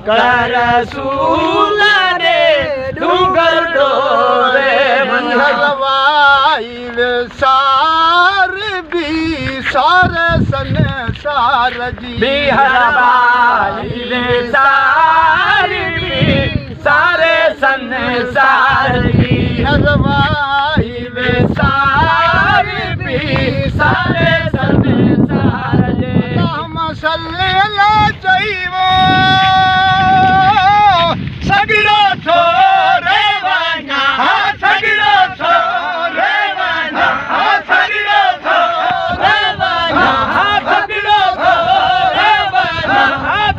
कर रसूल रे डूंगर डोरे हलवाई वे सार भी सारे संसार जी हलवाई वे सार भी सारे संसार जी हलवाई वे सार भी सारे संसार जी मसल्ला चाहिए सगड़ो छोरे वना सगड़ो छोरे वना सगड़ो छोरे वना सगड़ो छोरे वना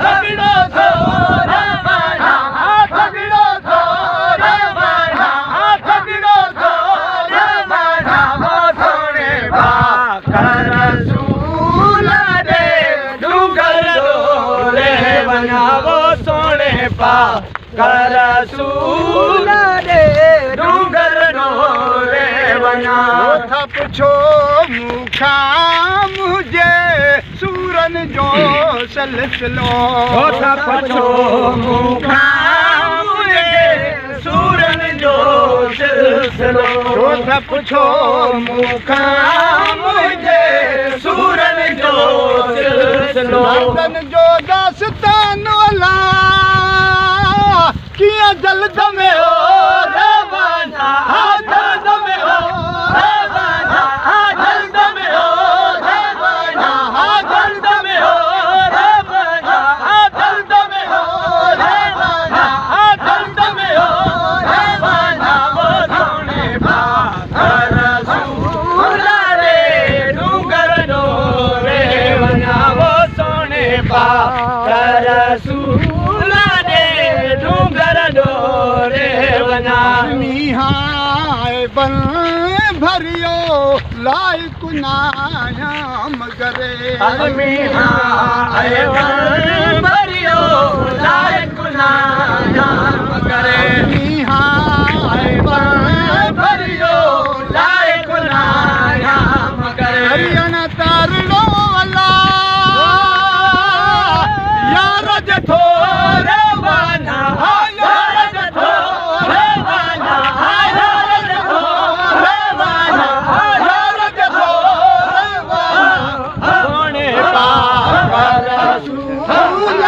सगड़ो छोरे वना सगड़ो छोरे वना सगड़ो छोरे वना वो सोने बा कर रसूल रे डूंगर डोरे वना वो सोने पा कर रसूल रे डूंगर डोरे वना पुछो मुखा मुझे सूरन जो सिलसिलो पुछो मुखा मुझे सूरन जो सिलसिलो पुछो मुखा मुझे सूरन जो सिलसिलो मर्दन जो दास्तान वाला किया जल्द में हो रवाना जल्द में हो रवाना जल्द में हो रवाना जल्द में हो रवाना जल्द में हो रवाना जल्द में हो रवाना वो सोने पा कर रसूल रे डूंगर डोरे वना वो सोने पा कर रसूल रे डूंगर डोरे वना निहाय बन भरियो लायक नाया मगरे भरियो लायक नाम करे निहाय भरियो लायक नाम करे हरियाणा तारड़ो वाला यार जथो रवाना यार जथो रवाना यार जथो रवाना यार जथो रवाना सोने पा कर रसूल